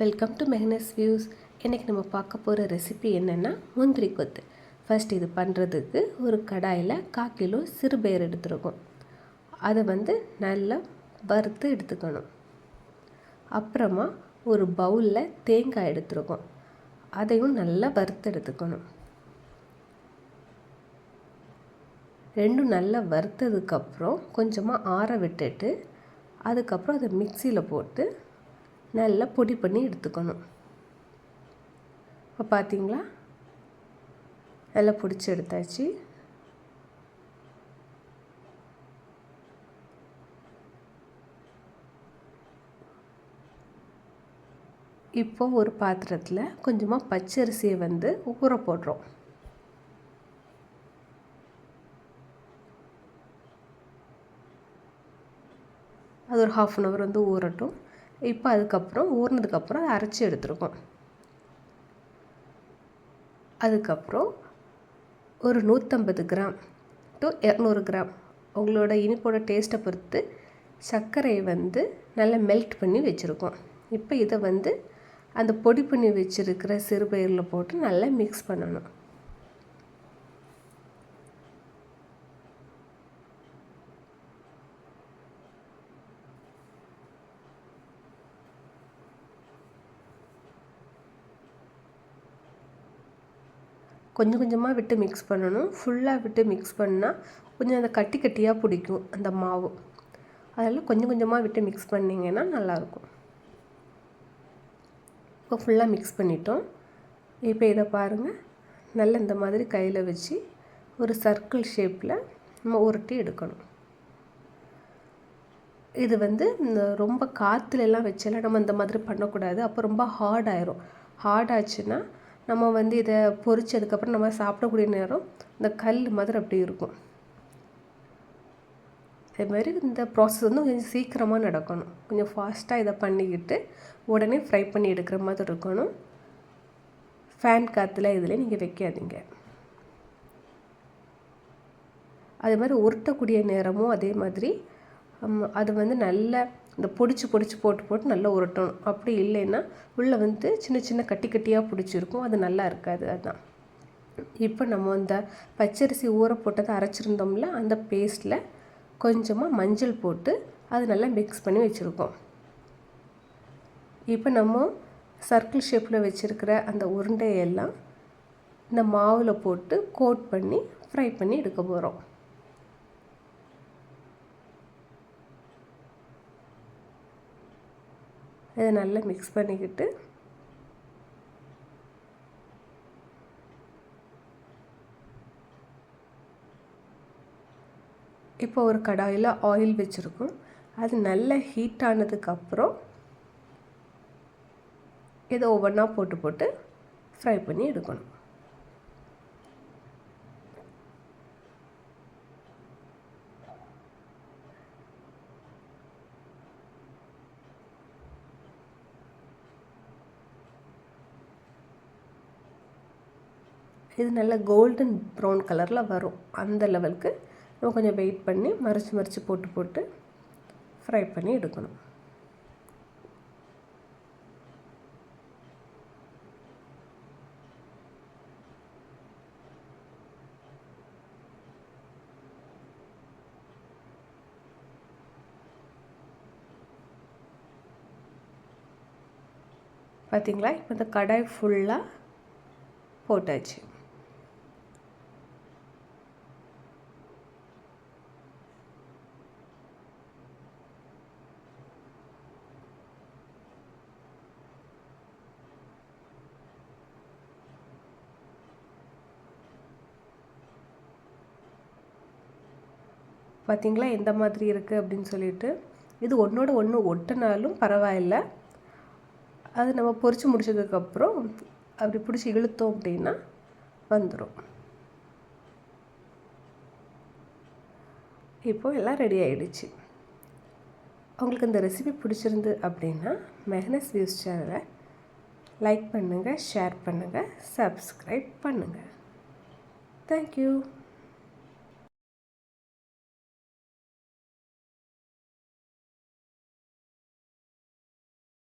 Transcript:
Welcome to மெஹனஸ் views. இன்றைக்கி நம்ம பார்க்க போகிற ரெசிபி என்னென்னா முந்திரி கொத்து. ஃபஸ்ட் இது பண்ணுறதுக்கு ஒரு கடாயில் 1/4 கிலோ சிறுபயிறு எடுத்துருக்கோம். அதை நல்லா வறுத்து எடுத்துக்கணும். அப்புறமா ஒரு பவுலில் தேங்காய் எடுத்துருக்கோம். அதையும் நல்லா வறுத்து எடுத்துக்கணும். ரெண்டும் நல்லா வறுத்ததுக்கப்புறம் கொஞ்சமாக ஆற விட்டுட்டு அதுக்கப்புறம் அதை மிக்சியில் போட்டு நல்லா பொடி பண்ணி எடுத்துக்கணும். இப்போ பார்த்தீங்களா, நல்லா பிடிச்சி எடுத்தாச்சு. இப்போ ஒரு பாத்திரத்தில் கொஞ்சமாக பச்சரிசியை ஊற போடுறோம். அது ஒரு 1/2 அன் ஹவர் ஊறட்டும். இப்போ அதுக்கப்புறம் ஊறினதுக்கப்புறம் அதை அரைச்சி எடுத்துருக்கோம். அதுக்கப்புறம் ஒரு 150 கிராம் டு 200 கிராம் உங்களோட இனிப்போட டேஸ்ட்டை பொறுத்து சர்க்கரையை நல்லா மெல்ட் பண்ணி வச்சுருக்கோம். இப்போ இதை அந்த பொடி பண்ணி வச்சுருக்கிற சிறுபயிரில் போட்டு நல்லா மிக்ஸ் பண்ணணும். கொஞ்சம் கொஞ்சமாக விட்டு மிக்ஸ் பண்ணணும். ஃபுல்லாக விட்டு மிக்ஸ் பண்ணால் கொஞ்சம் அந்த கட்டி கட்டியாக பிடிக்கும் அந்த மாவு. அதெல்லாம் கொஞ்சம் கொஞ்சமாக விட்டு மிக்ஸ் பண்ணிங்கன்னா நல்லாயிருக்கும். இப்போ ஃபுல்லாக மிக்ஸ் பண்ணிட்டோம். இப்போ இதை பாருங்கள், நல்லா இந்த மாதிரி கையில் வச்சு ஒரு சர்க்கிள் ஷேப்பில் நம்ம உருட்டி எடுக்கணும். இது இந்த ரொம்ப காற்றுலலாம் வச்செல்லாம் நம்ம இந்த மாதிரி பண்ணக்கூடாது. அப்போ ரொம்ப ஹார்ட் ஆயிரும். ஹார்ட் ஆச்சுன்னா நம்ம இதை பொரிச்சதுக்கப்புறம் நம்ம சாப்பிடக்கூடிய நேரம் இந்த கல் மாதிரி அப்படி இருக்கும். அதுமாதிரி இந்த ப்ராசஸ் கொஞ்சம் சீக்கிரமாக நடக்கணும். கொஞ்சம் ஃபாஸ்ட்டாக இதை பண்ணிக்கிட்டு உடனே ஃப்ரை பண்ணி எடுக்கிற மாதிரி இருக்கணும். ஃபேன் காற்றுல இதில் நீங்கள் வைக்காதீங்க. அதே மாதிரி உருட்டக்கூடிய நேரமும் அதே மாதிரி அது நல்லா இந்த பொடிச்சு போட்டு நல்லா உருட்டணும். அப்படி இல்லைன்னா உள்ளே சின்ன சின்ன கட்டி கட்டியாக பிடிச்சிருக்கும். அது நல்லா இருக்காது. அதுதான் இப்போ நம்ம இந்த பச்சரிசி ஊற போட்டதை அரைச்சிருந்தோம்ல, அந்த பேஸ்ட்டில் கொஞ்சமாக மஞ்சள் போட்டு அது நல்லா மிக்ஸ் பண்ணி வச்சுருக்கோம். இப்போ நம்ம சர்க்கிள் ஷேப்பில் வச்சுருக்கிற அந்த உருண்டையெல்லாம் இந்த மாவில் போட்டு கோட் பண்ணி ஃப்ரை பண்ணி எடுக்க போகிறோம். இதை நல்லா மிக்ஸ் பண்ணிக்கிட்டு இப்போ ஒரு கடாயில் ஆயில் வச்சுருக்கோம். அது நல்லா ஹீட் ஆனதுக்கப்புறம் இதை ஒவ்வொன்றா போட்டு ஃப்ரை பண்ணி எடுக்கணும். இது நல்ல கோல்டன் ப்ரௌன் கலரில் வரும். அந்த லெவலுக்கு நம்ம கொஞ்சம் வெயிட் பண்ணி மறித்து போட்டு ஃப்ரை பண்ணி எடுக்கணும். பார்த்தீங்களா, இப்போ இந்த கடாய் ஃபுல்லாக போட்டாச்சு. பார்த்திங்களா எந்த மாதிரி இருக்குது அப்படின்னு சொல்லிட்டு. இது ஒன்றோட ஒன்று ஒட்டினாலும் பரவாயில்ல. அது நம்ம பொரிச்சு முடிச்சதுக்கப்புறம் அப்படி பிடிச்சி இழுத்தோம் அப்படின்னா வந்துடும். இப்போது எல்லாம் ரெடி ஆகிடுச்சு. உங்களுக்கு இந்த ரெசிபி பிடிச்சிருந்து அப்படின்னா மெஹனஸ் வியூஸ் சேனலை லைக் பண்ணுங்கள், ஷேர் பண்ணுங்கள், சப்ஸ்கிரைப் பண்ணுங்கள். தேங்க்யூ.